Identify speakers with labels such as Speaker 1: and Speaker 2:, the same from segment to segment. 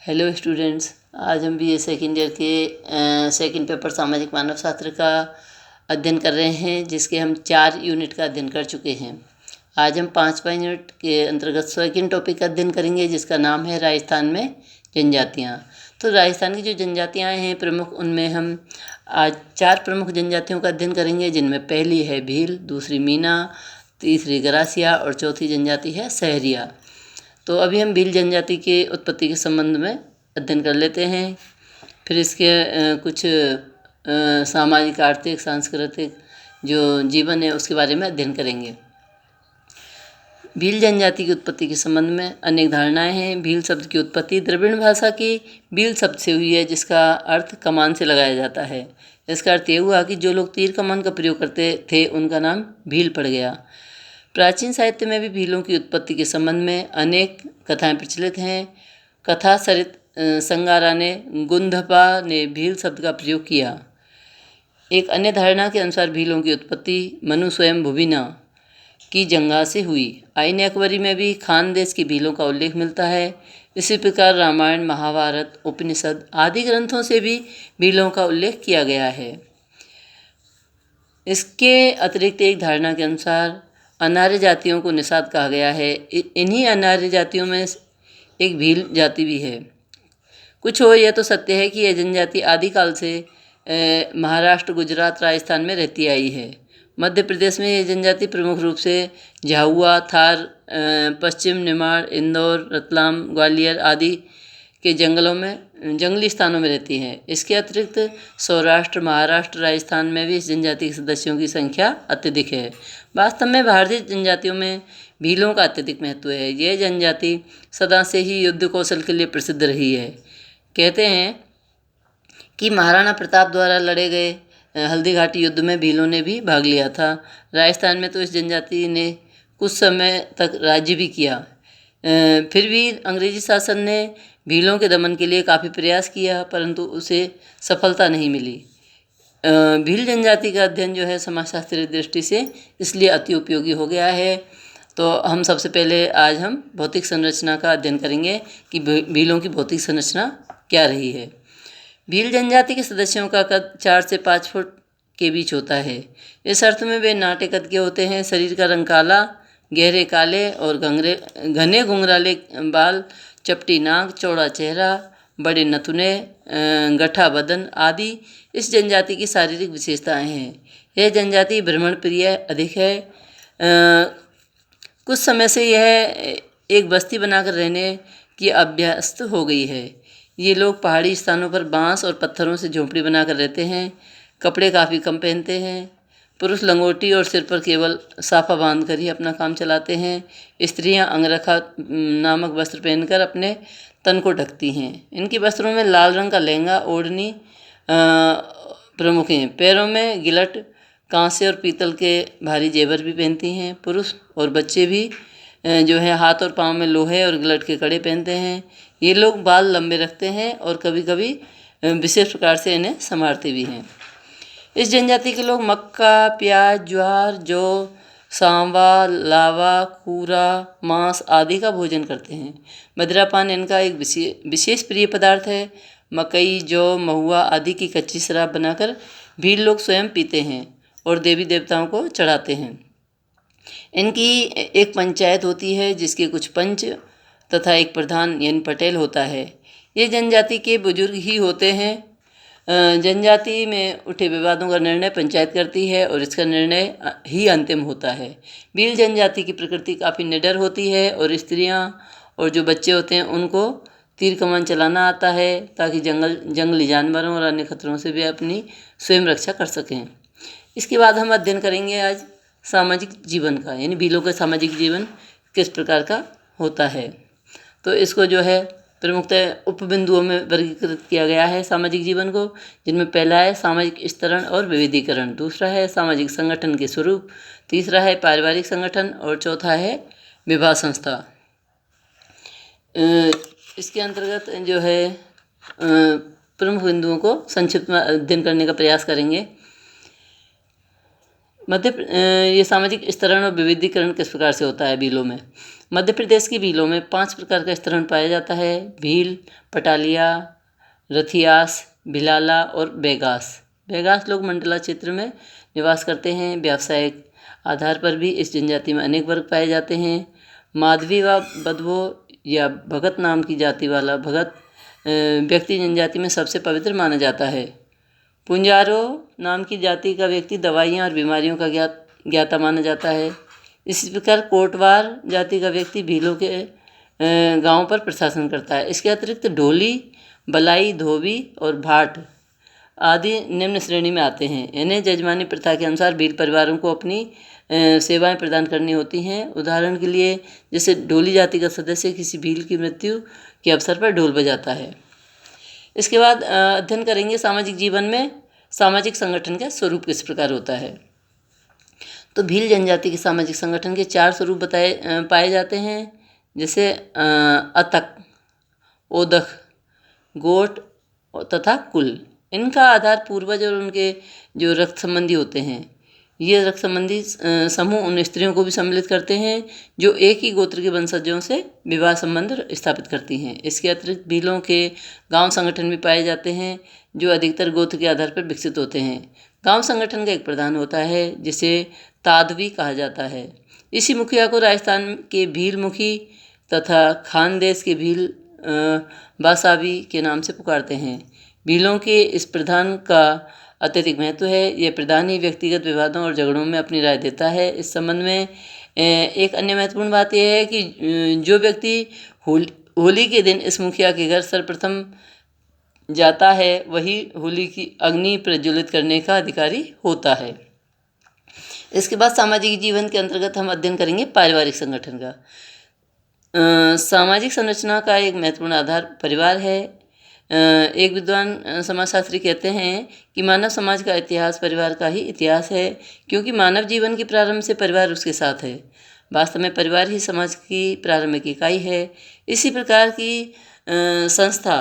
Speaker 1: Hello students. आज हम B ए second year के सेकंड पेपर सामाजिक मानव शास्त्र का अध्ययन कर रहे हैं, जिसके हम 4 यूनिट का अध्ययन कर चुके हैं। आज हम 5वां यूनिट के अंतर्गत सेकंड टॉपिक का अध्ययन करेंगे, जिसका नाम है राजस्थान में जनजातियाँ। तो राजस्थान की जो जनजातियाँ हैं प्रमुख, उनमें हम आज 4 प्रमुख जनजातियों का अध्ययन करेंगे, जिनमें पहली है भील, दूसरी मीना, तीसरी गरासिया और चौथी जनजाति है सहरिया। तो अभी हम भील जनजाति के उत्पत्ति के संबंध में अध्ययन कर लेते हैं। फिर इसके कुछ सामाजिक, आर्थिक, सांस्कृतिक जो जीवन है उसके बारे में अध्ययन करेंगे। भील जनजाति की उत्पत्ति के संबंध में अनेक धारणाएं हैं। भील शब्द की उत्पत्ति द्रविड़ भाषा की भील शब्द से हुई है, जिसका अर्थ कमान से लगाया जाता है। इसका अर्थ ये हुआ कि जो लोग तीर कमान का प्रयोग करते थे उनका नाम भील पड़ गया। प्राचीन साहित्य में भी भीलों की उत्पत्ति के संबंध में अनेक कथाएं प्रचलित हैं। कथा सरित संगारा ने गुंधपा ने भील शब्द का प्रयोग किया। एक अन्य धारणा के अनुसार भीलों की उत्पत्ति मनु स्वयं भुविना की जंगा से हुई। आईन अकबरी में भी खानदेश की भीलों का उल्लेख मिलता है। इसी प्रकार रामायण, महाभारत, उपनिषद आदि ग्रंथों से भी भीलों का उल्लेख किया गया है। इसके अतिरिक्त एक धारणा के अनुसार अनार्य जातियों को निषाद कहा गया है। इन्हीं अनार्य जातियों में एक भील जाति भी है। कुछ हो यह तो सत्य है कि यह जनजाति आदिकाल से महाराष्ट्र, गुजरात, राजस्थान में रहती आई है। मध्य प्रदेश में यह जनजाति प्रमुख रूप से झाबुआ, थार, पश्चिम निमाड़, इंदौर, रतलाम, ग्वालियर आदि के जंगलों में, जंगली स्थानों में रहती हैं। इसके अतिरिक्त सौराष्ट्र, महाराष्ट्र, राजस्थान में भी इस जनजाति के सदस्यों की संख्या अत्यधिक है। वास्तव में भारतीय जनजातियों में भीलों का अत्यधिक महत्व है। यह जनजाति सदा से ही युद्ध कौशल के लिए प्रसिद्ध रही है। कहते हैं कि महाराणा प्रताप द्वारा लड़े गए हल्दी घाटी युद्ध में भीलों ने भी भाग लिया था। राजस्थान में तो इस जनजाति ने कुछ समय तक राज्य भी किया। फिर भी अंग्रेजी शासन ने भीलों के दमन के लिए काफ़ी प्रयास किया, परंतु उसे सफलता नहीं मिली। भील जनजाति का अध्ययन जो है समाजशास्त्रीय दृष्टि से इसलिए अति उपयोगी हो गया है। तो हम सबसे पहले आज हम भौतिक संरचना का अध्ययन करेंगे कि भीलों की भौतिक संरचना क्या रही है। भील जनजाति के सदस्यों का कद 4 से 5 फुट के बीच होता है। इस अर्थ में वे नाटे कद के होते हैं। शरीर का रंग काला, गहरे काले और घने घुंघराले बाल, चपटी नाक, चौड़ा चेहरा, बड़े नथुने, गठा बदन आदि इस जनजाति की शारीरिक विशेषताएं हैं। यह जनजाति भ्रमण प्रिय अधिक है। कुछ समय से यह एक बस्ती बनाकर रहने की अभ्यस्त हो गई है। ये लोग पहाड़ी स्थानों पर बांस और पत्थरों से झोंपड़ी बनाकर रहते हैं। कपड़े काफ़ी कम पहनते हैं। पुरुष लंगोटी और सिर पर केवल साफा बांधकर ही अपना काम चलाते हैं। स्त्रियां अंगरखा नामक वस्त्र पहनकर अपने तन को ढकती हैं। इनके वस्त्रों में लाल रंग का लहंगा, ओढ़नी प्रमुख हैं। पैरों में गिलट, कांसे और पीतल के भारी जेवर भी पहनती हैं। पुरुष और बच्चे भी जो है हाथ और पाँव में लोहे और गिलट के कड़े पहनते हैं। ये लोग बाल लंबे रखते हैं और कभी कभी विशेष प्रकार से इन्हें संवारते भी हैं। इस जनजाति के लोग मक्का, प्याज, ज्वार, जौ, सांवा, लावा, कूरा, मांस आदि का भोजन करते हैं। मदिरापान इनका एक विशेष प्रिय पदार्थ है। मकई, जौ, महुआ आदि की कच्ची शराब बनाकर भील लोग स्वयं पीते हैं और देवी देवताओं को चढ़ाते हैं। इनकी एक पंचायत होती है, जिसके कुछ पंच तथा एक प्रधान यानी पटेल होता है। ये जनजाति के बुजुर्ग ही होते हैं। जनजाति में उठे विवादों का निर्णय पंचायत करती है और इसका निर्णय ही अंतिम होता है। भील जनजाति की प्रकृति काफ़ी निडर होती है और स्त्रियां और जो बच्चे होते हैं उनको तीर कमान चलाना आता है, ताकि जंगली जानवरों और अन्य खतरों से भी अपनी स्वयं रक्षा कर सकें। इसके बाद हम अध्ययन करेंगे आज सामाजिक जीवन का, यानी भीलों का सामाजिक जीवन किस प्रकार का होता है। तो इसको जो है प्रमुखतः उपबिंदुओं में वर्गीकृत किया गया है सामाजिक जीवन को, जिनमें पहला है सामाजिक स्तरण और विविधीकरण, दूसरा है सामाजिक संगठन के स्वरूप, तीसरा है पारिवारिक संगठन और चौथा है विवाह संस्था। इसके अंतर्गत जो है प्रमुख बिंदुओं को संक्षिप्त में अध्ययन करने का प्रयास करेंगे। ये सामाजिक स्तरण और विविधीकरण किस प्रकार से होता है भीलों में? मध्य प्रदेश की भीलों में 5 प्रकार का स्तरण पाया जाता है। भील, पटालिया, रथियास, भिलाला और बैगास। बैगास लोग मंडला क्षेत्र में निवास करते हैं। व्यावसायिक आधार पर भी इस जनजाति में अनेक वर्ग पाए जाते हैं। माधवी व बधवो या भगत नाम की जाति वाला भगत व्यक्ति जनजाति में सबसे पवित्र माना जाता है। पुंजारो नाम की जाति का व्यक्ति दवाइयाँ और बीमारियों का ज्ञाता माना जाता है। इसी प्रकार कोटवार जाति का व्यक्ति भीलों के गांव पर प्रशासन करता है। इसके अतिरिक्त ढोली, बलाई, धोबी और भाट आदि निम्न श्रेणी में आते हैं। इन्हें जजमानी प्रथा के अनुसार भील परिवारों को अपनी सेवाएं प्रदान करनी होती हैं। उदाहरण के लिए जैसे ढोली जाति का सदस्य किसी भील की मृत्यु के अवसर पर ढोल बजाता है। इसके बाद अध्ययन करेंगे सामाजिक जीवन में सामाजिक संगठन का स्वरूप किस प्रकार होता है। तो भील जनजाति के सामाजिक संगठन के 4 स्वरूप पाए जाते हैं, जैसे अतक, ओदख, गोट तथा कुल। इनका आधार पूर्वज और उनके जो रक्त संबंधी होते हैं। ये रक्त संबंधी समूह उन स्त्रियों को भी सम्मिलित करते हैं जो एक ही गोत्र के वंशजों से विवाह संबंध स्थापित करती हैं। इसके अतिरिक्त भीलों के गांव संगठन भी पाए जाते हैं जो अधिकतर गोत्र के आधार पर विकसित होते हैं। गांव संगठन का एक प्रधान होता है जिसे तादवी कहा जाता है। इसी मुखिया को राजस्थान के भील मुखी तथा खानदेश के भील बासावी के नाम से पुकारते हैं। भीलों के इस प्रधान का अत्यधिक महत्व है। यह प्रधान ही व्यक्तिगत विवादों और झगड़ों में अपनी राय देता है। इस संबंध में एक अन्य महत्वपूर्ण बात यह है कि जो व्यक्ति होली के दिन इस मुखिया के घर सर्वप्रथम जाता है वही होली की अग्नि प्रज्वलित करने का अधिकारी होता है। इसके बाद सामाजिक जीवन के अंतर्गत हम अध्ययन करेंगे पारिवारिक संगठन का। सामाजिक संरचना का एक महत्वपूर्ण आधार परिवार है। एक विद्वान समाजशास्त्री कहते हैं कि मानव समाज का इतिहास परिवार का ही इतिहास है, क्योंकि मानव जीवन के प्रारंभ से परिवार उसके साथ है। वास्तव में परिवार ही समाज की प्रारंभिक इकाई है। इसी प्रकार की संस्था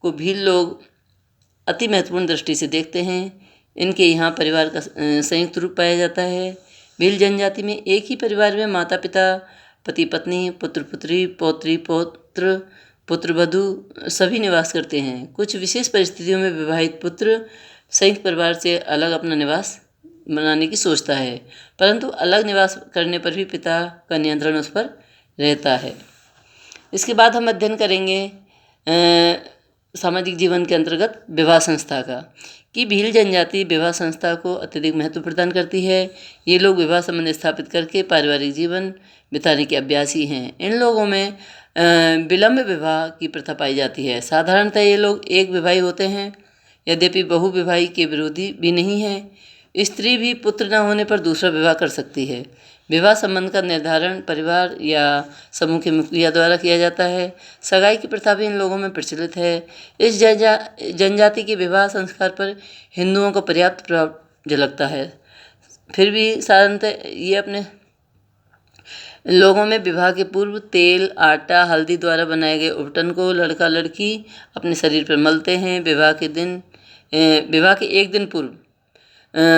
Speaker 1: को भील लोग अति महत्वपूर्ण दृष्टि से देखते हैं। इनके यहाँ परिवार का संयुक्त रूप पाया जाता है। भील जनजाति में एक ही परिवार में माता पिता, पति पत्नी, पुत्र पुत्री, पौत्री पौत्र, पुत्रवधू सभी निवास करते हैं। कुछ विशेष परिस्थितियों में विवाहित पुत्र संयुक्त परिवार से अलग अपना निवास बनाने की सोचता है, परंतु अलग निवास करने पर भी पिता का नियंत्रण उस पर रहता है। इसके बाद हम अध्ययन करेंगे सामाजिक जीवन के अंतर्गत विवाह संस्था का, कि भील जनजाति विवाह संस्था को अत्यधिक महत्व प्रदान करती है। ये लोग विवाह संबंध स्थापित करके पारिवारिक जीवन बिताने के अभ्यासी हैं। इन लोगों में विलंब विवाह की प्रथा पाई जाती है। साधारणतः ये लोग एक विवाही होते हैं, यद्यपि बहुविवाही के विरोधी भी नहीं हैं। स्त्री भी पुत्र न होने पर दूसरा विवाह कर सकती है। विवाह संबंध का निर्धारण परिवार या समूह के मुखिया द्वारा किया जाता है। सगाई की प्रथा भी इन लोगों में प्रचलित है। इस जनजाति के विवाह संस्कार पर हिंदुओं का पर्याप्त प्रभाव झलकता है। फिर भी साधारणतः ये अपने लोगों में विवाह के पूर्व तेल, आटा, हल्दी द्वारा बनाए गए उपटन को लड़का लड़की अपने शरीर पर मलते हैं। विवाह के एक दिन पूर्व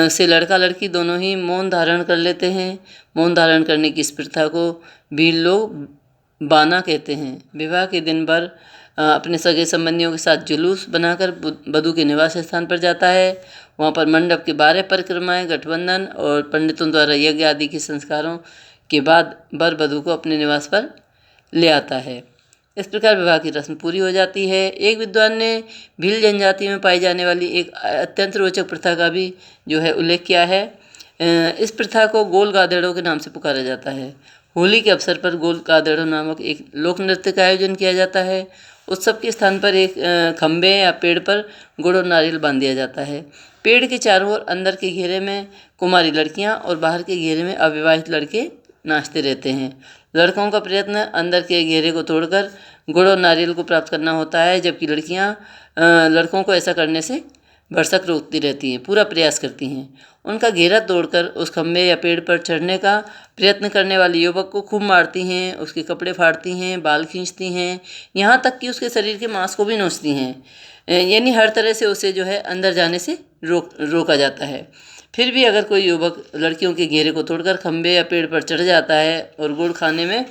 Speaker 1: से लड़का लड़की दोनों ही मौन धारण कर लेते हैं। मौन धारण करने की इस प्रथा को भील लोग बाना कहते हैं। विवाह के दिन भर अपने सगे संबंधियों के साथ जुलूस बनाकर वधू के निवास स्थान पर जाता है। वहाँ पर मंडप के 12 परिक्रमाएं, गठबंधन और पंडितों द्वारा यज्ञ आदि के संस्कारों के बाद वर वधू को अपने निवास पर ले आता है। इस प्रकार विवाह की रस्म पूरी हो जाती है। एक विद्वान ने भील जनजाति में पाई जाने वाली एक अत्यंत रोचक प्रथा का भी जो है उल्लेख किया है। इस प्रथा को गोल गादेड़ों के नाम से पुकारा जाता है। होली के अवसर पर गोल गादेड़ों नामक एक लोक नृत्य का आयोजन किया जाता है। उत्सव के स्थान पर एक खम्भे या पेड़ पर गुड़ और नारियल बांध दिया जाता है। पेड़ के चारों ओर अंदर के घेरे में कुमारी लड़कियां और बाहर के घेरे में अविवाहित लड़के नाचते रहते हैं। लड़कों का प्रयत्न अंदर के घेरे को तोड़कर गुड़ और नारियल को प्राप्त करना होता है, जबकि लड़कियां लड़कों को ऐसा करने से भरसक रोकती रहती हैं, पूरा प्रयास करती हैं। उनका घेरा तोड़कर उस खम्भे या पेड़ पर चढ़ने का प्रयत्न करने वाले युवक को खूब मारती हैं, उसके कपड़े फाड़ती हैं, बाल खींचती हैं, यहाँ तक कि उसके शरीर के मांस को भी नोचती हैं। यानी हर तरह से उसे जो है अंदर जाने से रोका जाता है। फिर भी अगर कोई युवक लड़कियों के घेरे को तोड़कर खंभे या पेड़ पर चढ़ जाता है और गुड़ खाने में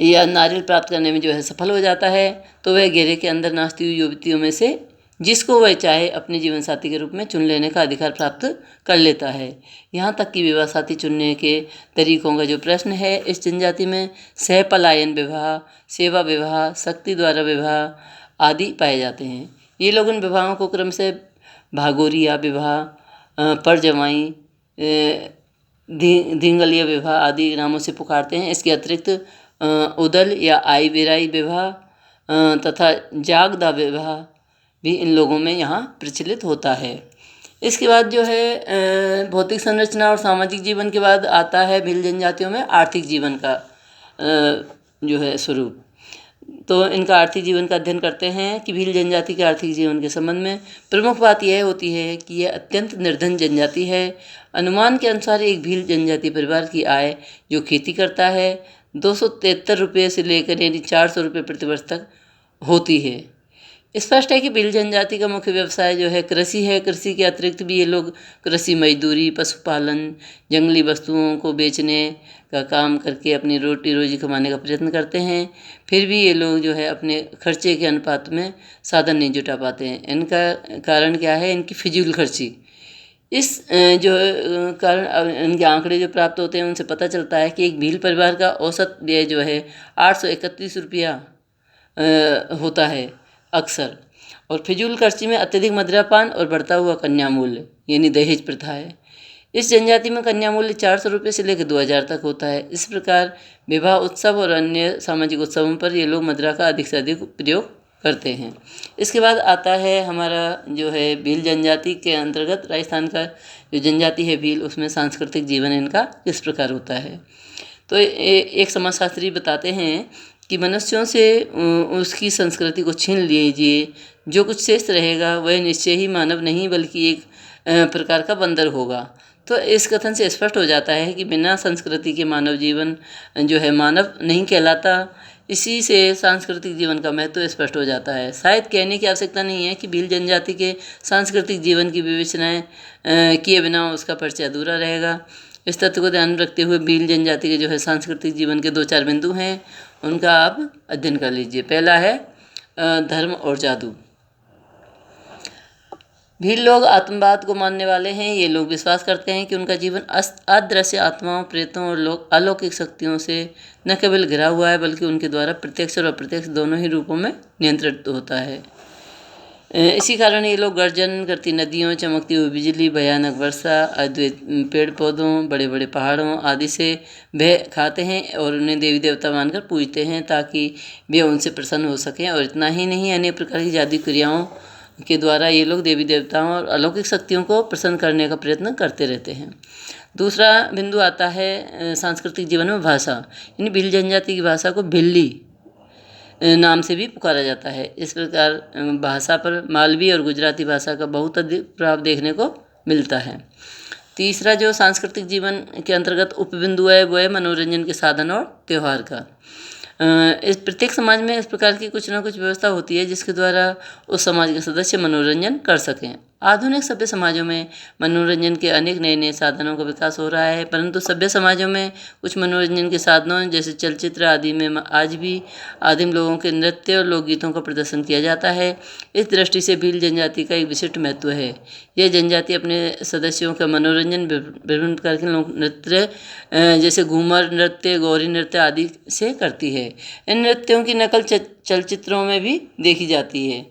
Speaker 1: या नारियल प्राप्त करने में जो है सफल हो जाता है, तो वह घेरे के अंदर नाचती हुई युवतियों में से जिसको वह चाहे अपने जीवन साथी के रूप में चुन लेने का अधिकार प्राप्त कर लेता है। यहाँ तक कि विवाह साथी चुनने के तरीकों का जो प्रश्न है, इस जनजाति में सहपलायन विवाह, सेवा विवाह, शक्ति द्वारा विवाह आदि पाए जाते हैं। ये लोग इन विवाहों को क्रम से भागोरिया विवाह, परजवाई, धिंगलिया विवाह आदि नामों से पुकारते हैं। इसके अतिरिक्त उदल या आईवेराई विवाह तथा जागदा विवाह भी इन लोगों में यहाँ प्रचलित होता है। इसके बाद जो है भौतिक संरचना और सामाजिक जीवन के बाद आता है भील जनजातियों में आर्थिक जीवन का जो है स्वरूप। तो इनका आर्थिक जीवन का अध्ययन करते हैं कि भील जनजाति के आर्थिक जीवन के संबंध में प्रमुख बात यह होती है कि यह अत्यंत निर्धन जनजाति है। अनुमान के अनुसार एक भील जनजाति परिवार की आय जो खेती करता है 273 रुपये से लेकर यानी 400 रुपये प्रतिवर्ष तक होती है। स्पष्ट है कि भील जनजाति का मुख्य व्यवसाय जो है कृषि है। कृषि के अतिरिक्त भी ये लोग कृषि मजदूरी, पशुपालन, जंगली वस्तुओं को बेचने का काम करके अपनी रोटी रोजी कमाने का प्रयत्न करते हैं। फिर भी ये लोग जो है अपने खर्चे के अनुपात में साधन नहीं जुटा पाते हैं। इनका कारण क्या है? इनकी फिजूल खर्ची। इस जो कारण इनके आंकड़े जो प्राप्त होते हैं उनसे पता चलता है कि एक भील परिवार का औसत व्यय जो है 831 रुपया होता है अक्सर। और फिजूल खर्ची में अत्यधिक मदिरापान और बढ़ता हुआ कन्या मूल्य यानी दहेज प्रथा है। इस जनजाति में कन्या मूल्य 400 रुपये से लेकर 2000 तक होता है। इस प्रकार विवाह उत्सव और अन्य सामाजिक उत्सवों पर ये लोग मदिरा का अधिक से अधिक प्रयोग करते हैं। इसके बाद आता है हमारा जो है भील जनजाति के अंतर्गत राजस्थान का जो जनजाति है भील, उसमें सांस्कृतिक जीवन इनका किस प्रकार होता है। तो एक समाजशास्त्री बताते हैं कि मनुष्यों से उसकी संस्कृति को छीन लीजिए, जो कुछ शेष रहेगा वह निश्चय ही मानव नहीं बल्कि एक प्रकार का बंदर होगा। तो इस कथन से स्पष्ट हो जाता है कि बिना संस्कृति के मानव जीवन जो है मानव नहीं कहलाता। इसी से सांस्कृतिक जीवन का महत्व स्पष्ट हो जाता है। शायद कहने की आवश्यकता नहीं है कि भील जनजाति के सांस्कृतिक जीवन की विवेचनाएं किए बिना उसका परिचय अधूरा रहेगा। इस तथ्य को ध्यान में रखते हुए भील जनजाति के जो है सांस्कृतिक जीवन के 2-4 बिंदु हैं, उनका आप अध्ययन कर लीजिए। पहला है धर्म और जादू। भील लोग आत्मवाद को मानने वाले हैं। ये लोग विश्वास करते हैं कि उनका जीवन अदृश्य आत्माओं, प्रेतों और अलौकिक शक्तियों से न केवल घिरा हुआ है बल्कि उनके द्वारा प्रत्यक्ष और अप्रत्यक्ष दोनों ही रूपों में नियंत्रित होता है। इसी कारण ये लोग गर्जन करती नदियों, चमकती हुई बिजली, भयानक वर्षा, अद्वैत पेड़ पौधों, बड़े बड़े पहाड़ों आदि से भय खाते हैं और उन्हें देवी देवता मानकर पूजते हैं ताकि वे उनसे प्रसन्न हो सकें। और इतना ही नहीं, अनेक प्रकार की जादुई क्रियाओं के द्वारा ये लोग देवी देवताओं और अलौकिक शक्तियों को प्रसन्न करने का प्रयत्न करते रहते हैं। दूसरा बिंदु आता है सांस्कृतिक जीवन में भाषा। यानी भील जनजाति की भाषा को भिल्ली नाम से भी पुकारा जाता है। इस प्रकार भाषा पर मालवी और गुजराती भाषा का बहुत अधिक प्रभाव देखने को मिलता है। तीसरा जो सांस्कृतिक जीवन के अंतर्गत उपबिंदु है वो है मनोरंजन के साधन और त्यौहार का। इस प्रत्येक समाज में इस प्रकार की कुछ ना कुछ व्यवस्था होती है जिसके द्वारा उस समाज के सदस्य मनोरंजन कर सकें। आधुनिक सभ्य समाजों में मनोरंजन के अनेक नए नए साधनों का विकास हो रहा है, परंतु सभ्य समाजों में कुछ मनोरंजन के साधनों जैसे चलचित्र आदि में आज भी आदिम लोगों के नृत्य और लोकगीतों का प्रदर्शन किया जाता है। इस दृष्टि से भील जनजाति का एक विशिष्ट महत्व है। यह जनजाति अपने सदस्यों का मनोरंजन विभिन्न प्रकार के लोक नृत्य जैसे घूमर नृत्य, गौरी नृत्य आदि से करती है। इन नृत्यों की नकल चलचित्रों में भी देखी जाती है।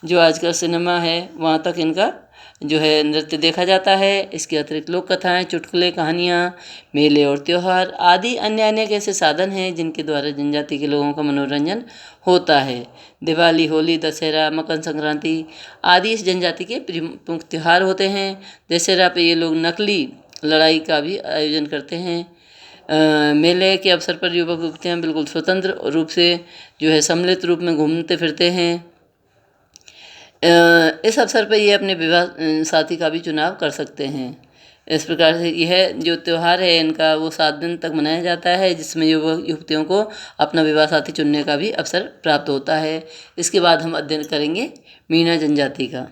Speaker 1: जो आजकल सिनेमा है वहाँ तक इनका जो है नृत्य देखा जाता है। इसके अतिरिक्त लोक कथाएँ, चुटकुले, कहानियाँ, मेले और त्यौहार आदि अन्य अनेक ऐसे साधन हैं जिनके द्वारा जनजाति के लोगों का मनोरंजन होता है। दिवाली, होली, दशहरा, मकर संक्रांति आदि इस जनजाति के प्रमुख त्यौहार होते हैं। दशहरा पे ये लोग नकली लड़ाई का भी आयोजन करते हैं। मेले के अवसर पर युवक युवतियाँ बिल्कुल स्वतंत्र रूप से जो है सम्मिलित रूप में घूमते फिरते हैं। इस अवसर पर ये अपने विवाह साथी का भी चुनाव कर सकते हैं। इस प्रकार से यह जो त्यौहार है इनका वो 7 दिन तक मनाया जाता है, जिसमें युवक युवतियों को अपना विवाह साथी चुनने का भी अवसर प्राप्त होता है। इसके बाद हम अध्ययन करेंगे मीणा जनजाति का।